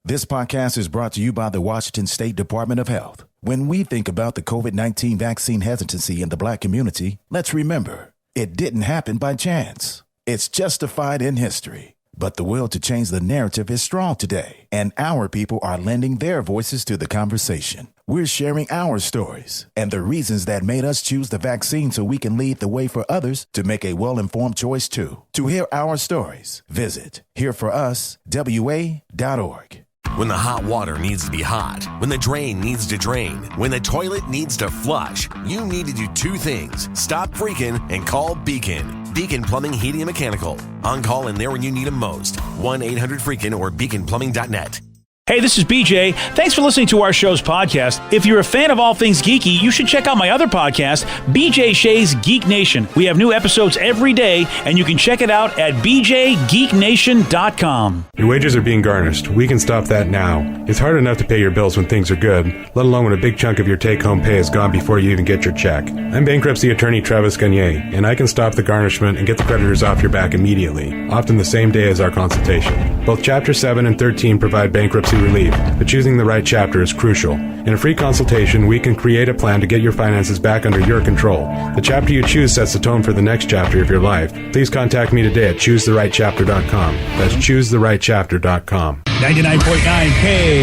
This podcast is brought to you by the Washington State Department of Health. When we think about the COVID-19 vaccine hesitancy in the Black community, let's remember, it didn't happen by chance. It's justified in history. But the will to change the narrative is strong today, and our people are lending their voices to the conversation. We're sharing our stories and the reasons that made us choose the vaccine so we can lead the way for others to make a well-informed choice too. To hear our stories, visit hereforuswa.org. When the hot water needs to be hot, when the drain needs to drain, when the toilet needs to flush, you need to do two things. Stop freaking and call Beacon. Beacon Plumbing, Heating, and Mechanical. On call and there when you need them most. 1-800-FREAKIN or beaconplumbing.net. Hey, this is BJ. Thanks for listening to our show's podcast. If you're a fan of all things geeky, you should check out my other podcast, BJ Shea's Geek Nation. We have new episodes every day, and you can check it out at bjgeeknation.com. Your wages are being garnished. We can stop that now. It's hard enough to pay your bills when things are good, let alone when a big chunk of your take-home pay is gone before you even get your check. I'm bankruptcy attorney Travis Gagne, and I can stop the garnishment and get the creditors off your back immediately, often the same day as our consultation. Both Chapter 7 and 13 provide bankruptcy relief, but choosing the right chapter is crucial. In a free consultation, we can create a plan to get your finances back under your control. The chapter you choose sets the tone for the next chapter of your life. Please contact me today at choosetherightchapter.com. That's choosetherightchapter.com. 99.9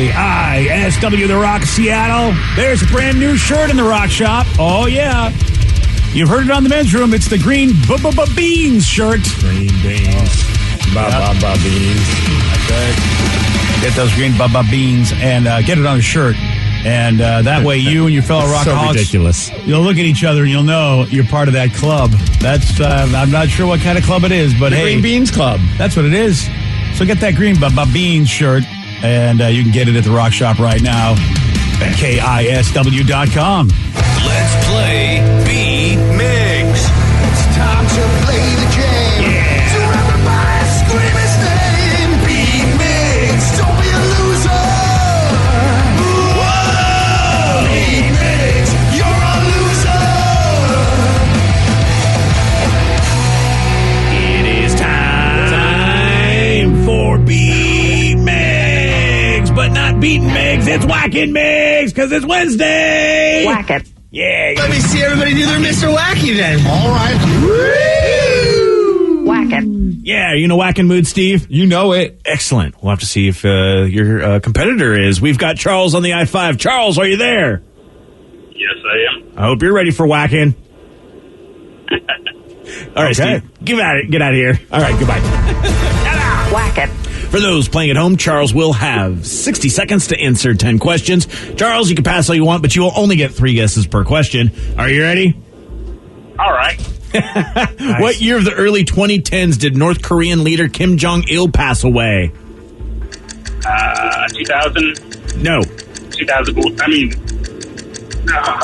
KISW, The Rock, Seattle. There's a brand new shirt in the Rock Shop. Oh, yeah. You've heard it on the men's room. It's the green beans shirt. Green beans. Beans. That's right. Get those green beans and get it on a shirt. And that way you and your fellow rockaholics, so ridiculous. You'll look at each other and you'll know you're part of that club. That's I'm not sure what kind of club it is, but the hey. Green Beans Club. That's what it is. So get that green beans shirt, and you can get it at the Rock Shop right now at KISW.com. Let's play B-Migs. It's time to play the game. Yeah. So everybody scream his name. B-Migs, don't be a loser. Whoa! B-Migs, you're a loser. It is time for B-Migs, but not beating Migs. It's whacking Migs because it's Wednesday. Whack it. Yeah. Let me see everybody do their Mr. Wacky then. All right. Whack it. Yeah, you know whacking mood, Steve? You know it. Excellent. We'll have to see if your competitor is. We've got Charles on the I-5. Charles, are you there? Yes, I am. I hope you're ready for whacking. All right, Okay. Steve. Get out of here. All right, goodbye. Whack it. For those playing at home, Charles will have 60 seconds to answer 10 questions. Charles, you can pass all you want, but you will only get 3 guesses per question. Are you ready? All right. Nice. What year of the early 2010s did North Korean leader Kim Jong-il pass away? 2000. No.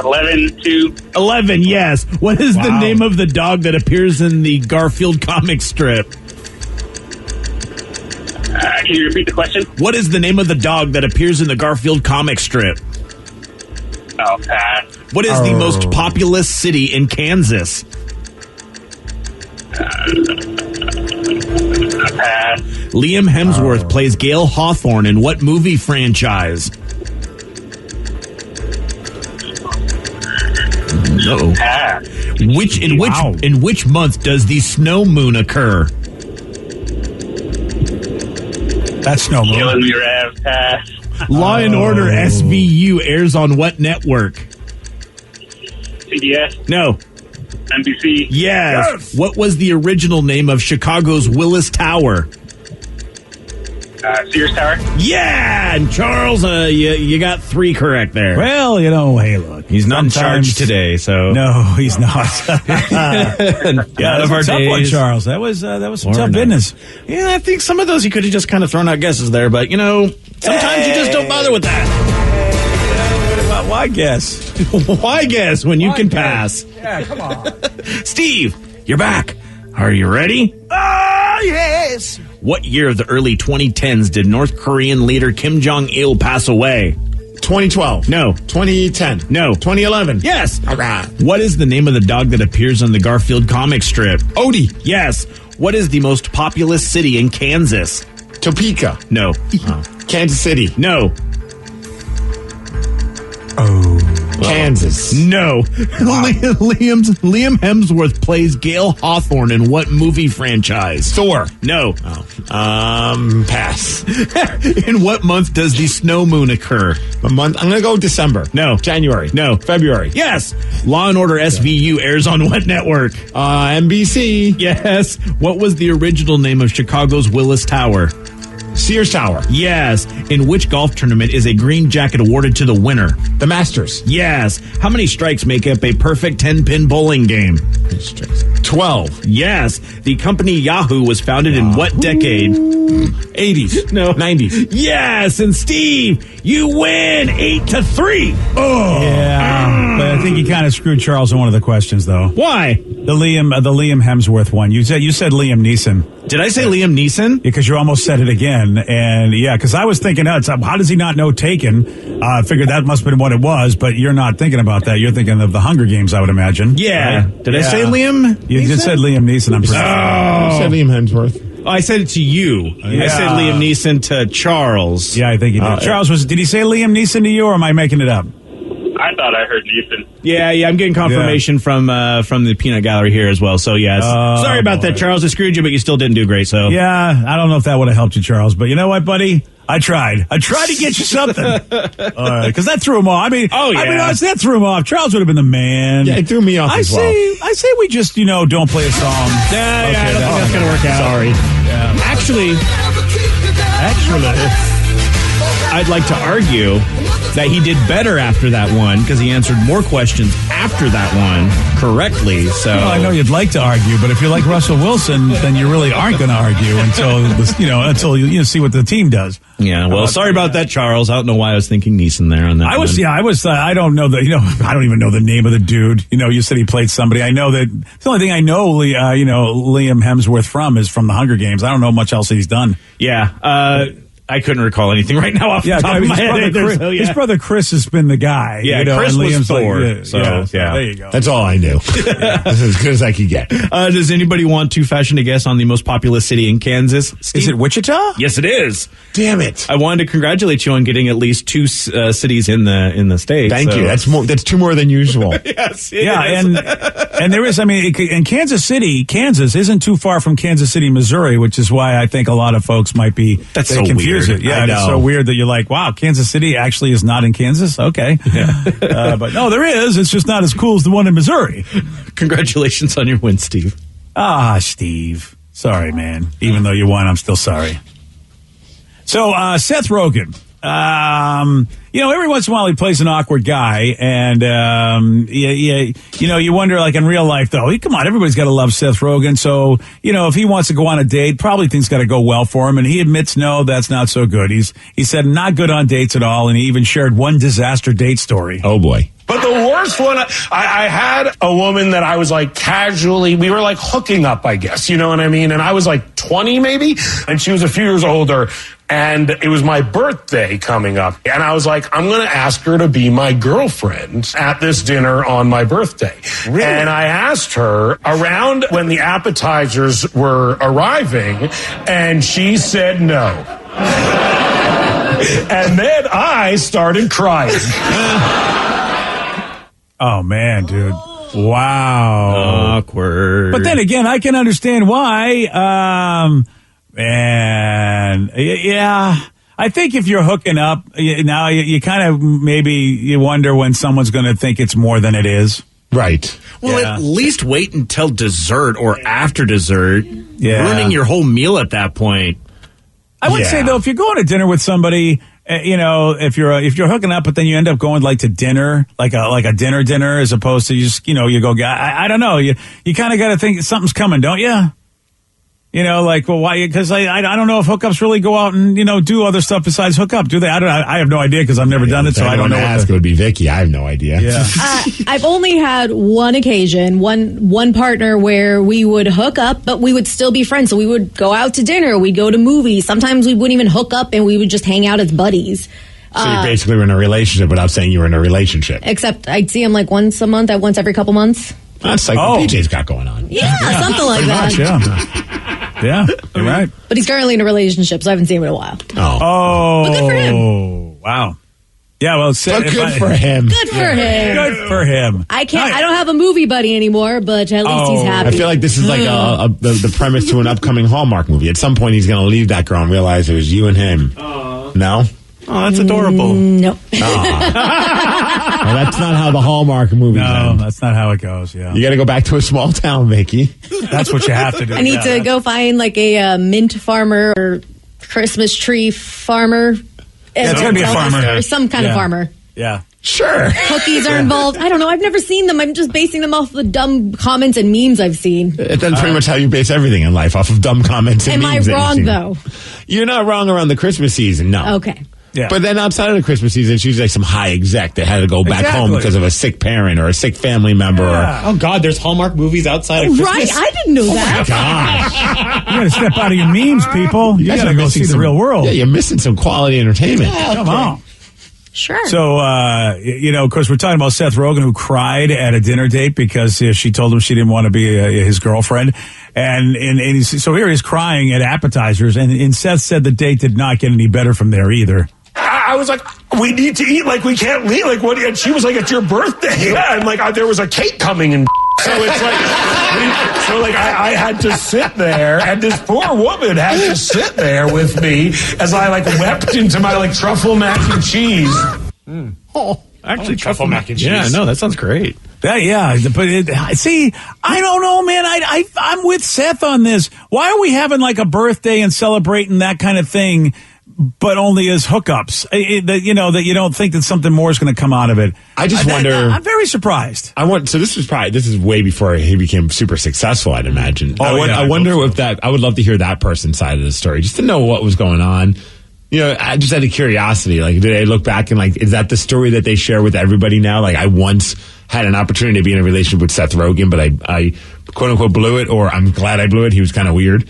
11 to 11, yes. What is the name of the dog that appears in the Garfield comic strip? can you repeat the question? What is the name of the dog that appears in the Garfield comic strip? Oh, pass. What is the most populous city in Kansas? Pass. Liam Hemsworth plays Gale Hawthorne in what movie franchise? Uh-oh. Pass. In which month does the snow moon occur? That's snow moon. Killing me, Rev. Pass. Law and Order SVU airs on what network? CBS. No. NBC. Yes. What was the original name of Chicago's Willis Tower? Sears Tower. Yeah, and Charles, you got 3 correct there. Well, hey, look. He's not in charge today, so. No, he's not. Out of our tough days. one, Charles. That was some tough business. Yeah, I think some of those you could have just kind of thrown out guesses there, but, sometimes you just don't bother with that. Why guess? Why guess when you can pass? Yeah, come on. Steve, you're back. Are you ready? Oh, yes. What year of the early 2010s did North Korean leader Kim Jong-il pass away? 2012. No. 2010. No. 2011. Yes. All right. What is the name of the dog that appears on the Garfield comic strip? Odie. Yes. What is the most populous city in Kansas? Topeka. No. Kansas City. No. Oh. Kansas. No. Liam Hemsworth plays Gail Hawthorne in what movie franchise? Thor. No. Pass. In what month does the snow moon occur? A month. I'm going to go December. No. January. No. February. Yes. Law and Order SVU airs on what network? NBC. Yes. What was the original name of Chicago's Willis Tower? Sears Tower. Yes. In which golf tournament is a green jacket awarded to the winner? The Masters. Yes. How many strikes make up a perfect 10-pin bowling game? 12. Yes. The company Yahoo was founded in what decade? 80s. No. 90s. Yes. And Steve, you win 8-3. Oh. Yeah. But I think you kind of screwed Charles on one of the questions, though. Why? The Liam Hemsworth one. You said Liam Neeson. Did I say Liam Neeson? Because you almost said it again. And yeah, because I was thinking, how does he not know Taken? I figured that must have been what it was, but you're not thinking about that. You're thinking of the Hunger Games, I would imagine. Yeah. Right? Did I say Liam? You just said Liam Neeson. I'm pretty sure. You said Liam Hemsworth. Oh, I said it to you. Yeah. I said Liam Neeson to Charles. Yeah, I think you did. Charles, did he say Liam Neeson to you, or am I making it up? I thought I heard Neeson. Yeah, I'm getting confirmation from the peanut gallery here as well. So yes, sorry about that, Charles. I screwed you, but you still didn't do great. So yeah, I don't know if that would have helped you, Charles. But you know what, buddy? I tried to get you something. Because that threw him off. I mean, that threw him off. Charles would have been the man. Yeah, it threw me off as well. I say we just, don't play a song. I don't think that's going to work out. Sorry. Yeah. Actually, I'd like to argue that he did better after that one because he answered more questions after that one correctly. So well, I know you'd like to argue, but if you're like Russell Wilson, then you really aren't going to argue until you see what the team does. Yeah. Well, sorry about that, Charles. I don't know why I was thinking Neeson there on that. I don't know I don't even know the name of the dude. You said he played somebody. I know that the only thing I know, Liam Hemsworth is from the Hunger Games. I don't know much else he's done. Yeah. I couldn't recall anything right now off the top of my head. His brother Chris has been the guy. Yeah, Chris was Liam's Thor. So there you go. That's all I knew. That's as good as I could get. Does anybody want to fashion a guess on the most populous city in Kansas? Steve? Is it Wichita? Yes, it is. Damn it! I wanted to congratulate you on getting at least 2 cities in the state. Thank you. That's 2 more than usual. Yes. And there is. I mean, in Kansas City, Kansas isn't too far from Kansas City, Missouri, which is why I think a lot of folks might be. That's so confuse weird. It. Yeah, it's so weird that you're like, wow, Kansas City actually is not in Kansas. Okay, yeah. But no, there is. It's just not as cool as the one in Missouri. Congratulations on your win, Steve. Steve. Sorry, man. Even though you won, I'm still sorry. So, Seth Rogen. Every once in a while he plays an awkward guy, and you wonder, like in real life, though. Come on, everybody's got to love Seth Rogen. So, if he wants to go on a date, probably things got to go well for him. And he admits, no, that's not so good. He said not good on dates at all, and he even shared one disaster date story. Oh boy. But the worst one, I had a woman that I was like casually, we were like hooking up, I guess, you know what I mean? And I was like 20 maybe, and she was a few years older, and it was my birthday coming up. And I was like, I'm going to ask her to be my girlfriend at this dinner on my birthday. Really? And I asked her around when the appetizers were arriving, and she said no. And then I started crying. Oh, man, dude. Wow. Awkward. But then again, I can understand why. I think if you're hooking up, now you kind of you wonder when someone's going to think it's more than it is. Right. Well, at least wait until dessert or after dessert. Yeah. Ruining your whole meal at that point. I would say, though, if you're going to dinner with somebody, if you're hooking up, but then you end up going like to dinner, like a dinner, as opposed to you just, you go, I don't know. You kind of got to think something's coming, don't you? Well, why? Because I don't know if hookups really go out and, do other stuff besides hook up. Do they? I have no idea because I've never done it, so I don't know. It would be Vicky. I have no idea. Yeah. I've only had one occasion, one partner where we would hook up, but we would still be friends. So we would go out to dinner. We'd go to movies. Sometimes we wouldn't even hook up and we would just hang out as buddies. So you basically were in a relationship without saying you were in a relationship. Except I'd see him like once a month, once every couple months. That's like what PJ's got going on. Yeah, something like that. Much, yeah. Yeah, you're right. But he's currently in a relationship, so I haven't seen him in a while. Oh. But good for him. Wow. Yeah, well, good for him. Good for him. Good for him. I don't have a movie buddy anymore, but at least he's happy. I feel like this is like the premise to an upcoming Hallmark movie. At some point, he's going to leave that girl and realize it was you and him. No? Oh, that's adorable. No. Well, that's not how the Hallmark movies end. That's not how it goes, yeah. You got to go back to a small town, Vicky. That's what you have to do. I need to go find like a mint farmer or Christmas tree farmer. It's going to be a farmer. Or some kind of farmer. Yeah. Sure. Cookies are involved. I don't know. I've never seen them. I'm just basing them off the dumb comments and memes I've seen. That's pretty much how you base everything in life, off of dumb comments and memes. Am I wrong, though? You're not wrong around the Christmas season, no. Okay. Yeah. But then outside of the Christmas season, she's like some high exec that had to go back home because of a sick parent or a sick family member. Yeah. Oh, God, there's Hallmark movies outside of Christmas? Right, I didn't know that. Gosh. You got to step out of your memes, people. You got to go see the real world. Yeah, you're missing some quality entertainment. Come on. Sure. So, of course, we're talking about Seth Rogen, who cried at a dinner date because she told him she didn't want to be his girlfriend. And so here he's crying at appetizers, and Seth said the date did not get any better from there either. I was like, we need to eat. Like, we can't leave. Like, what? And she was like, it's your birthday. Yeah. And like, there was a cake coming and so it's like, I had to sit there, and this poor woman had to sit there with me as I like wept into my like truffle mac and cheese. Oh, actually, truffle mac and cheese. Yeah, no, that sounds great. But see, I don't know, man. I'm with Seth on this. Why are we having like a birthday and celebrating that kind of thing, but only as hookups? That you don't think that something more is going to come out of it. I just wonder. I'm very surprised. So this is way before he became super successful, I'd imagine. I wonder if I would love to hear that person's side of the story, just to know what was going on. I just had a curiosity. Like, did I look back and like, is that the story that they share with everybody now? Like, I once had an opportunity to be in a relationship with Seth Rogen, but I quote unquote blew it, or I'm glad I blew it. He was kind of weird.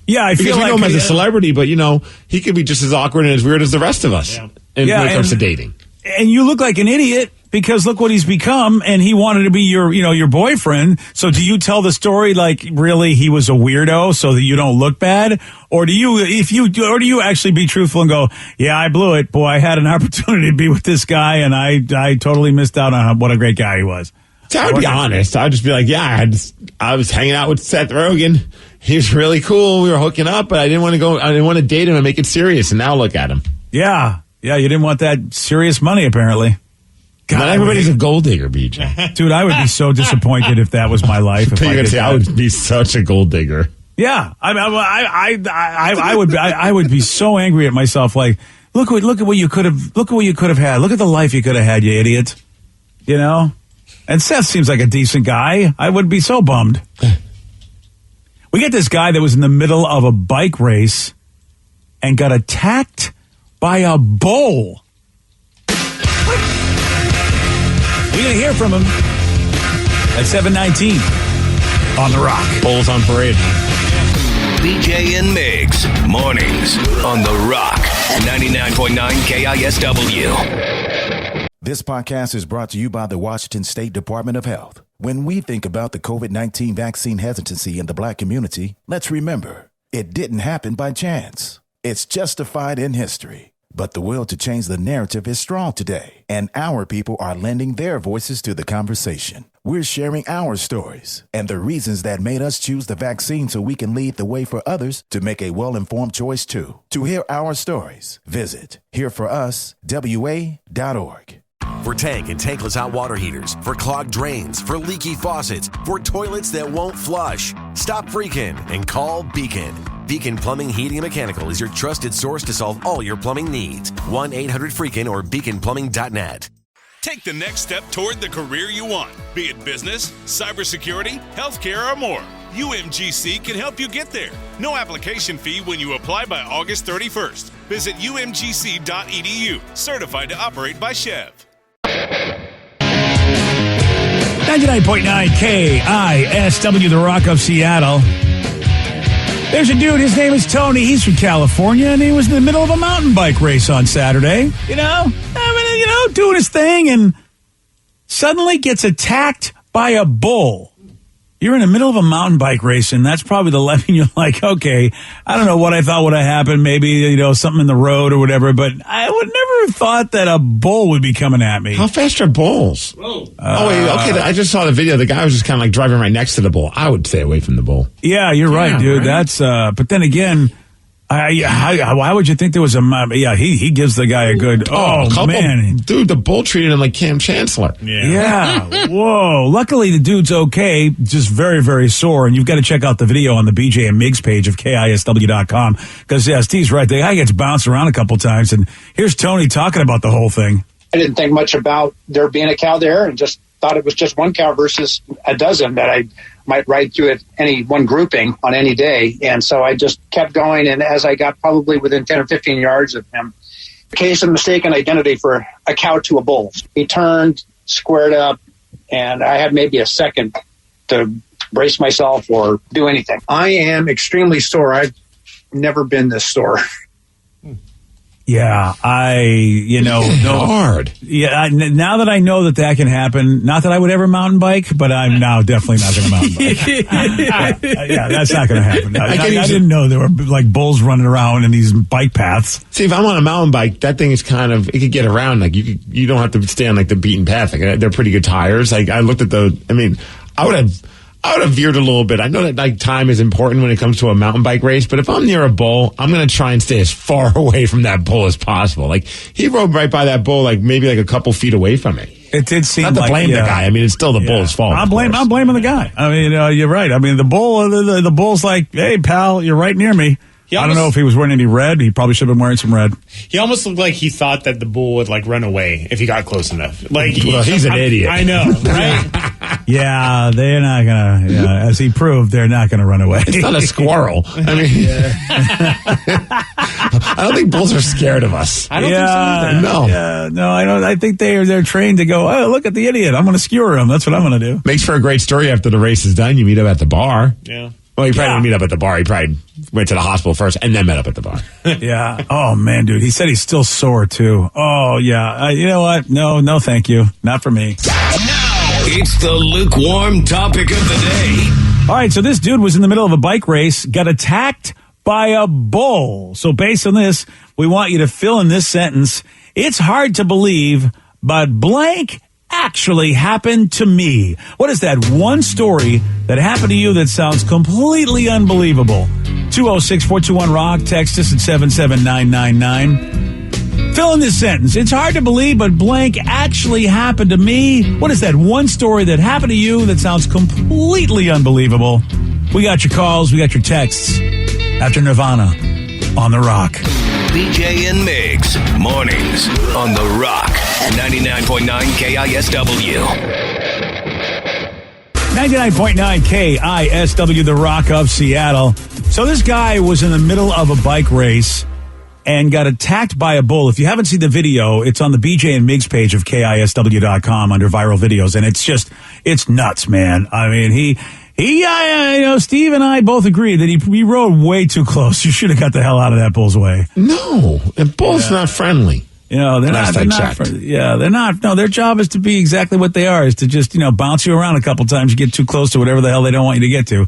Yeah, I feel we like know him as a celebrity, but he could be just as awkward and as weird as the rest of us. When it comes to dating. And you look like an idiot because look what he's become, and he wanted to be your boyfriend. So do you tell the story like really he was a weirdo so that you don't look bad, or do you actually be truthful and go, yeah, I blew it, boy, I had an opportunity to be with this guy and I totally missed out on what a great guy he was. So I would be honest. I would just be like, yeah, I was hanging out with Seth Rogen. He was really cool. We were hooking up, but I didn't want to date him and make it serious. And now look at him. Yeah. Yeah, you didn't want that serious money, apparently. God, not everybody's a gold digger, BJ. Dude, I would be so disappointed if that was my life. I would be such a gold digger. Yeah, I would be so angry at myself. Like, look at what you could have had. Look at the life you could have had, you idiot. And Seth seems like a decent guy. I would be so bummed. We get this guy that was in the middle of a bike race and got attacked by a bull. We're going to hear from him at 7:19 on The Rock. Bulls on parade. BJ and Migs, mornings on The Rock, 99.9 KISW. This podcast is brought to you by the Washington State Department of Health. When we think about the COVID-19 vaccine hesitancy in the Black community, let's remember, it didn't happen by chance. It's justified in history. But the will to change the narrative is strong today, and our people are lending their voices to the conversation. We're sharing our stories and the reasons that made us choose the vaccine so we can lead the way for others to make a well-informed choice too. To hear our stories, visit hereforuswa.org. For tank and tankless hot water heaters, for clogged drains, for leaky faucets, for toilets that won't flush. Stop freaking and call Beacon. Beacon Plumbing, Heating, and Mechanical is your trusted source to solve all your plumbing needs. 1-800-FREAKIN or beaconplumbing.net. Take the next step toward the career you want, be it business, cybersecurity, healthcare, or more. UMGC can help you get there. No application fee when you apply by August 31st. Visit umgc.edu, certified to operate by Chev. 99.9 KISW, The Rock of Seattle. There's a dude, his name is Tony. He's from California, and he was in the middle of a mountain bike race on Saturday. Doing his thing, and suddenly gets attacked by a bull. You're in the middle of a mountain bike race, and that's probably the level you're like, okay, I don't know what I thought would have happened. Maybe, something in the road or whatever, but I would never have thought that a bull would be coming at me. How fast are bulls? Whoa. Wait, okay. I just saw the video. The guy was just kind of like driving right next to the bull. I would stay away from the bull. Yeah, you're right, dude. Right? That's, but then again, why would you think there was he gives the guy a good, man. Dude, the bull treated him like Cam Chancellor. Yeah. Whoa. Luckily, the dude's okay, just very, very sore. And you've got to check out the video on the BJ and Migs page of KISW.com. Because, Steve's right. The guy gets bounced around a couple times. And here's Tony talking about the whole thing. I didn't think much about there being a cow there and just thought it was just one cow versus a dozen that I might ride through it any one grouping on any day. And so I just kept going. And as I got probably within 10 or 15 yards of him, a case of mistaken identity for a cow to a bull. He turned, squared up, and I had maybe a second to brace myself or do anything. I am extremely sore. I've never been this sore. Yeah, hard. Yeah, now that I know that can happen, not that I would ever mountain bike, but I'm now definitely not going to mountain bike. Yeah, that's not going to happen. I didn't know there were like bulls running around in these bike paths. See, if I'm on a mountain bike, that thing is it could get around. Like you don't have to stay on like the beaten path. Like they're pretty good tires. Like I looked at I would have veered a little bit. I know that like time is important when it comes to a mountain bike race, but if I'm near a bull, I'm going to try and stay as far away from that bull as possible. Like he rode right by that bull, like maybe like a couple feet away from it. It did seem not to blame the guy. I mean, it's still the bull's fault. I'm blaming the guy. I mean, you're right. I mean, the bull's like, hey pal, you're right near me. I don't know if he was wearing any red. He probably should have been wearing some red. He almost looked like he thought that the bull would like run away if he got close enough. Like, he's an idiot. I know, right? Yeah, they're not gonna. Yeah, as he proved, they're not gonna run away. It's not a squirrel. I mean, I don't think bulls are scared of us. I don't think so either. No, I don't. I think they're trained to go. Oh, look at the idiot! I'm gonna skewer him. That's what I'm gonna do. Makes for a great story after the race is done. You meet up at the bar. Yeah. Well, he probably didn't meet up at the bar. He probably went to the hospital first and then met up at the bar. Yeah. Oh, man, dude. He said he's still sore, too. Oh, yeah. You know what? No, thank you. Not for me. Now, it's the lukewarm topic of the day. All right, so this dude was in the middle of a bike race, got attacked by a bull. So based on this, we want you to fill in this sentence. It's hard to believe, but blank actually happened to me. What is that one story that happened to you that sounds completely unbelievable? 206-421-ROCK. Text us at 77999. Fill in this sentence. It's hard to believe, but blank actually happened to me. What is that one story that happened to you that sounds completely unbelievable? We got your calls. We got your texts. After Nirvana on The Rock. BJ and Migs, mornings on The Rock, 99.9 KISW. 99.9 KISW, The Rock of Seattle. So this guy was in the middle of a bike race and got attacked by a bull. If you haven't seen the video, it's on the BJ and Migs page of KISW.com under viral videos. And it's nuts, man. I mean, Steve and I both agree that he rode way too close. You should have got the hell out of that bull's way. No, and bulls not friendly. They're not. They're not. No, their job is to be exactly what they are, is to just, bounce you around a couple times. You get too close to whatever the hell they don't want you to get to.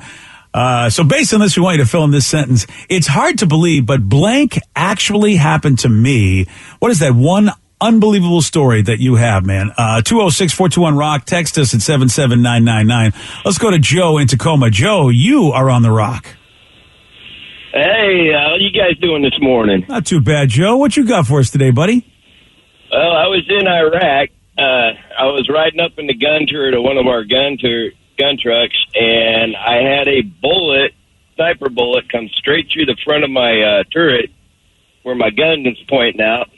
So based on this, we want you to fill in this sentence. It's hard to believe, but blank actually happened to me. What is that one unbelievable story that you have, man? 206-421-ROCK. Text us at 77999. Let's go to Joe in Tacoma. Joe, you are on The Rock. Hey, how you guys doing this morning? Not too bad, Joe. What you got for us today, buddy? Well, I was in Iraq. I was riding up in the gun turret of one of our gun trucks, and I had a sniper bullet, come straight through the front of my turret where my gun was pointing out,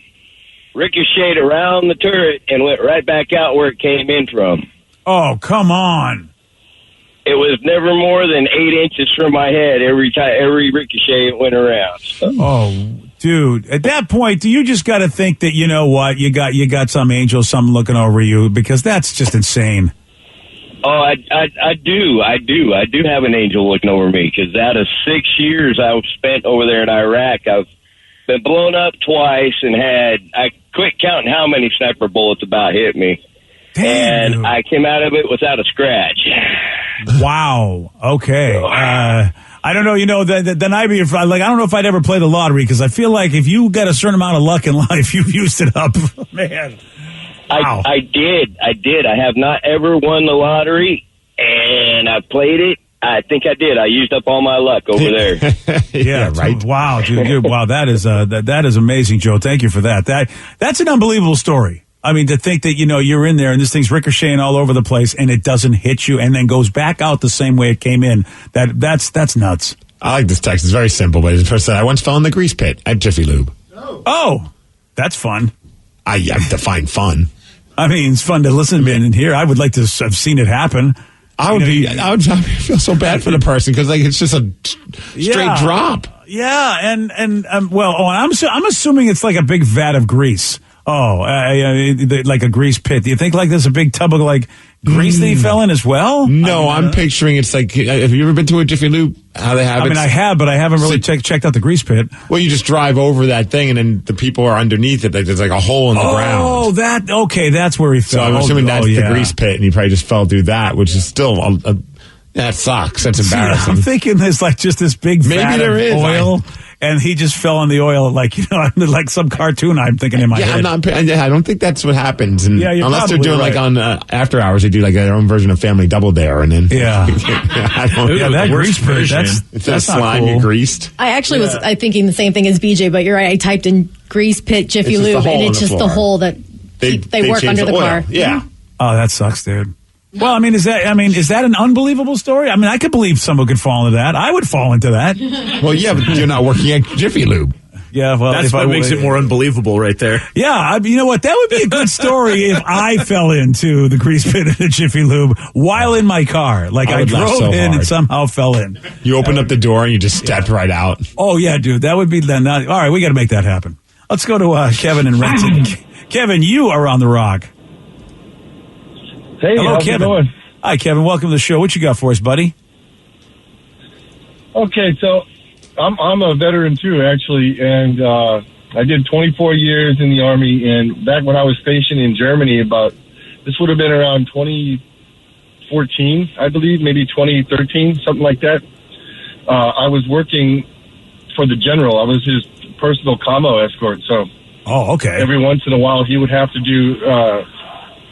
ricocheted around the turret, and went right back out where it came in from. Oh, come on. It was never more than 8 inches from my head every ricochet it went around. So. Oh, dude. At that point, you just got to think that, you know what, you got some angel, some looking over you, because that's just insane. Oh, I do have an angel looking over me, because out of 6 years I've spent over there in Iraq, I've been blown up twice and I quit counting how many sniper bullets about hit me. Damn, and dude. I came out of it without a scratch. Wow. Okay. I don't know. You know, then I'd be like, I don't know if I'd ever play the lottery because I feel like if you got a certain amount of luck in life, you've used it up, man. Wow. I did. I have not ever won the lottery, and I played it. I think I did. I used up all my luck over there. Yeah, right. Wow, dude. Wow, that is amazing, Joe. Thank you for that. That's an unbelievable story. I mean, to think that, you know, you're in there and this thing's ricocheting all over the place and it doesn't hit you and then goes back out the same way it came in. That's nuts. I like this text. It's very simple, but it's person. I once fell in the grease pit at Jiffy Lube. Oh, that's fun. I define fun. I mean, it's fun to listen to and hear. I would like to have seen it happen. I would feel so bad for the person because like it's just a straight drop. Yeah, and I'm assuming it's like a big vat of grease. Oh, like a grease pit. Do you think like there's a big tub of like grease that he fell in as well? No, I'm picturing it's like. Have you ever been to a Jiffy Lube? How they have it? I mean, I have, but I haven't really checked out the grease pit. Well, you just drive over that thing, and then the people are underneath it. Like, there's like a hole in the ground. Oh, that's where he fell. So I'm assuming that's the grease pit, and he probably just fell through that, which is still that sucks. That's embarrassing. I'm thinking there's like just this big vat of oil. And he just fell in the oil, like, you know, like some cartoon I'm thinking in my head. I don't think that's what happens. And unless they're doing like on After Hours, they do like their own version of Family Double Dare. And then that grease pit, that's slime not cool. You greased. I actually was thinking the same thing as BJ, but you're right. I typed in grease pit Jiffy Lube, and it's just the hole that they work under the car. Yeah. Oh, that sucks, dude. Well, I mean, is that an unbelievable story? I mean, I could believe someone could fall into that. I would fall into that. Well, yeah, but you're not working at Jiffy Lube. Yeah, well, that's what makes it more unbelievable right there. Yeah, you know what? That would be a good story if I fell into the grease pit at a Jiffy Lube while in my car. Like I drove in and somehow fell in. You opened up the door and you just stepped right out. Oh, yeah, dude. That would be all right, we got to make that happen. Let's go to Kevin in Renton. Kevin, you are on the rock. Hey, hello, how's it going? Hi, Kevin. Welcome to the show. What you got for us, buddy? Okay, so I'm a veteran too, actually, and I did 24 years in the Army. And back when I was stationed in Germany, this would have been around 2014, I believe, maybe 2013, something like that. I was working for the general. I was his personal commo escort. So, okay. Every once in a while, he would have to do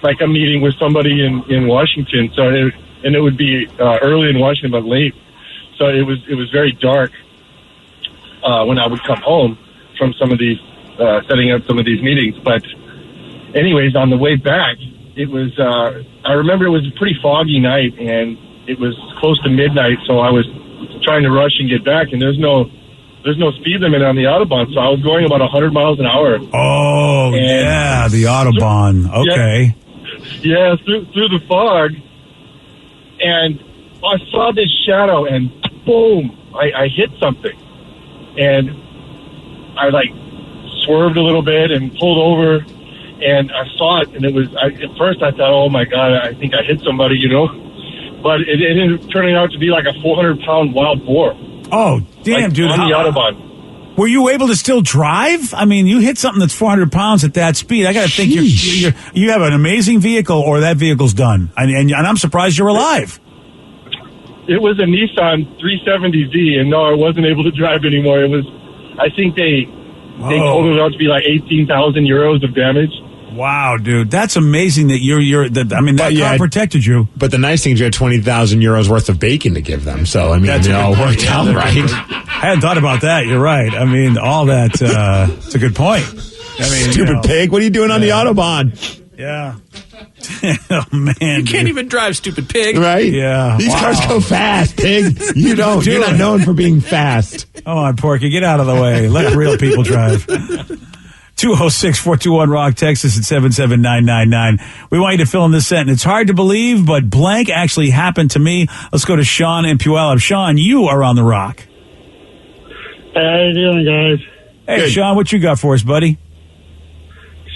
like a meeting with somebody in Washington. So it would be early in Washington, but late. So it was very dark when I would come home from some of these setting up some of these meetings. But anyways, on the way back, it was I remember it was a pretty foggy night, and it was close to midnight. So I was trying to rush and get back, and there's no speed limit on the Autobahn, so I was going about 100 miles an hour. Oh, yeah, the Autobahn. Okay. Yeah, through the fog, and I saw this shadow, and boom, I hit something, and I like swerved a little bit and pulled over, and I saw it, and it was. At first, I thought, "Oh my God, I think I hit somebody," you know, but it ended up turning out to be like a 400-pound wild boar. Oh, damn, dude! On the Autobahn. Were you able to still drive? I mean, you hit something that's 400 pounds at that speed. I got to think you have an amazing vehicle, or that vehicle's done. And I'm surprised you're alive. It was a Nissan 370Z, and no, I wasn't able to drive anymore. It was, I think they totaled it out to be like 18,000 euros of damage. Wow, dude, that's amazing that that car protected you. But the nice thing is you had 20,000 euros worth of bacon to give them. So I mean, it all worked out right. I hadn't thought about that. You're right. I mean, all that. It's a good point. I mean, stupid pig. What are you doing on the Autobahn? Yeah. Oh man, you can't even drive, stupid pig. Right? Yeah. These cars go fast, pig. You don't. You're not known for being fast. Come on, Porky, get out of the way. Let real people drive. 206-421-ROCK, Texas at 77999. We want you to fill in this sentence. It's hard to believe, but blank actually happened to me. Let's go to Sean in Puyallup. Sean, you are on the rock. How you doing, guys? Hey, good. Sean, what you got for us, buddy?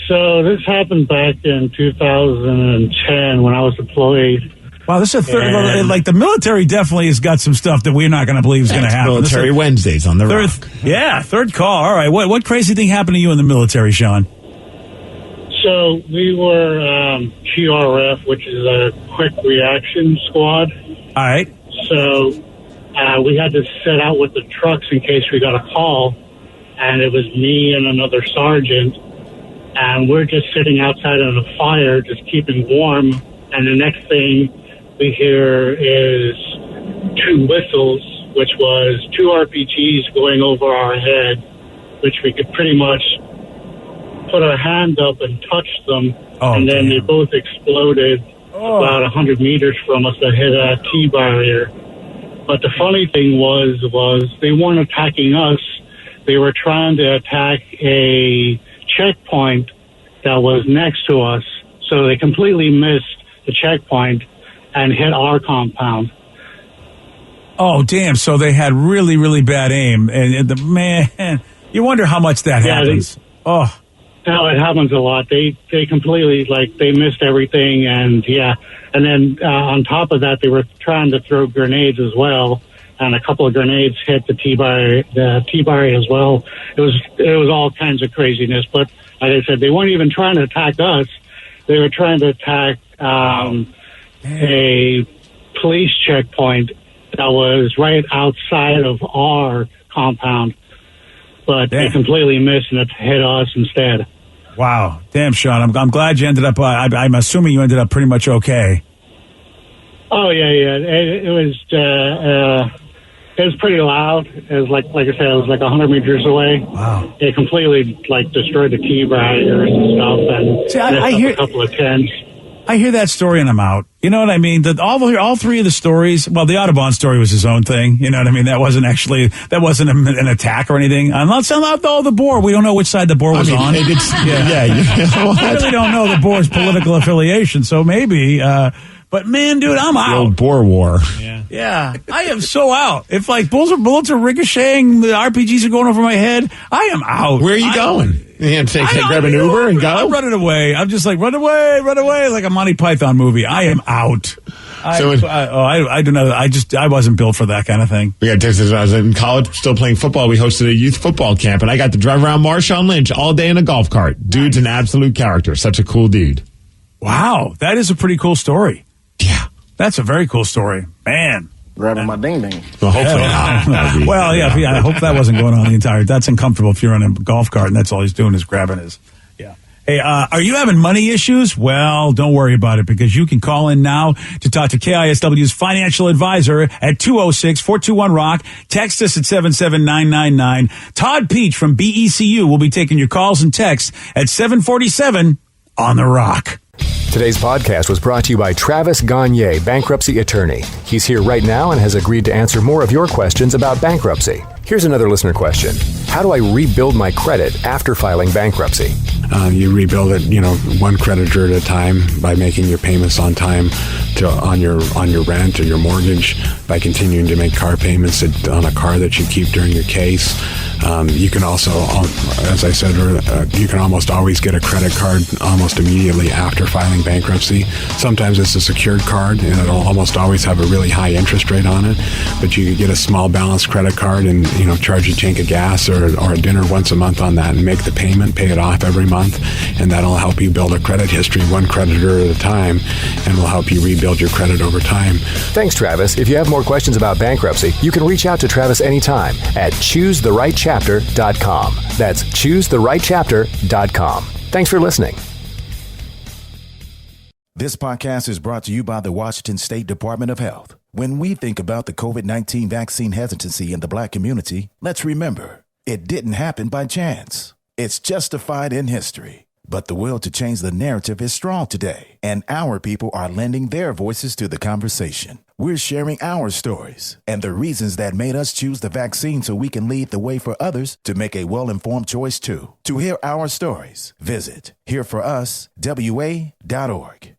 So this happened back in 2010 when I was deployed. Wow, this is a third. Like the military definitely has got some stuff that we're not going to believe is going to happen. Military Wednesdays on the rock. Yeah, third call. All right, what crazy thing happened to you in the military, Sean? So we were QRF, which is a quick reaction squad. All right. So we had to set out with the trucks in case we got a call, and it was me and another sergeant, and we're just sitting outside on a fire, just keeping warm, and the next thing we hear is 2 whistles, which was 2 RPGs going over our head, which we could pretty much put our hand up and touch them, and then they both exploded about 100 meters from us that hit a T-barrier. But the funny thing was they weren't attacking us. They were trying to attack a checkpoint that was next to us. So they completely missed the checkpoint and hit our compound. Oh, damn. So they had really, really bad aim. And man, you wonder how much that happens. No, it happens a lot. They completely, they missed everything, and then on top of that, they were trying to throw grenades as well, and a couple of grenades hit the T-bar as well. It was all kinds of craziness, but like I said, they weren't even trying to attack us. They were trying to attack a police checkpoint that was right outside of our compound, but they completely missed, and it hit us instead. Wow. Damn, Sean. I'm glad you ended up, I'm assuming you ended up pretty much okay. Oh, yeah. It was pretty loud. It was like I said, it was like 100 meters away. Wow. It completely, destroyed the T-barriers and stuff, and I hear a couple of tents. I hear that story and I'm out. You know what I mean? All 3 of the stories, well, the Audubon story was his own thing. You know what I mean? That wasn't an attack or anything. I'm not saying out the boar. We don't know which side the boar was on. You know I really don't know the boar's political affiliation, so maybe, but man, dude, I'm out. The old boar war. Yeah, I am so out. If bullets are ricocheting, the RPGs are going over my head, I am out. Where are you going? You gonna grab an Uber and go? I'm running away. I'm just like, run away, like a Monty Python movie. I am out. I do not. I wasn't built for that kind of thing. We got texted. I was in college, still playing football. We hosted a youth football camp, and I got to drive around Marshawn Lynch all day in a golf cart. Dude's an absolute character. Such a cool dude. Wow, that is a pretty cool story. Yeah, that's a very cool story, man. Grabbing my ding ding. Well, hopefully not. Well, yeah. I hope that wasn't going on the entire. That's uncomfortable if you're on a golf cart and that's all he's doing is grabbing his. Yeah. Hey, are you having money issues? Well, don't worry about it because you can call in now to talk to KISW's financial advisor at 206-421-ROCK. Text us at 77999. Todd Peach from BECU will be taking your calls and texts at 747 on the Rock. Today's podcast was brought to you by Travis Gagne, bankruptcy attorney. He's here right now and has agreed to answer more of your questions about bankruptcy. Here's another listener question. How do I rebuild my credit after filing bankruptcy? You rebuild it, one creditor at a time by making your payments on time on your rent or your mortgage, by continuing to make car payments on a car that you keep during your case. You can also, as I said, you can almost always get a credit card almost immediately after filing bankruptcy. Sometimes it's a secured card, and it'll almost always have a really high interest rate on it. But you could get a small balance credit card and charge a tank of gas or a dinner once a month on that and make the payment, pay it off every month, and that'll help you build a credit history one creditor at a time, and will help you rebuild your credit over time. Thanks, Travis. If you have more questions about bankruptcy, you can reach out to Travis anytime at ChooseTheRightChapter.com. That's ChooseTheRightChapter.com. Thanks for listening. This podcast is brought to you by the Washington State Department of Health. When we think about the COVID-19 vaccine hesitancy in the Black community, let's remember, it didn't happen by chance. It's justified in history. But the will to change the narrative is strong today, and our people are lending their voices to the conversation. We're sharing our stories and the reasons that made us choose the vaccine so we can lead the way for others to make a well-informed choice too. To hear our stories, visit hereforuswa.org.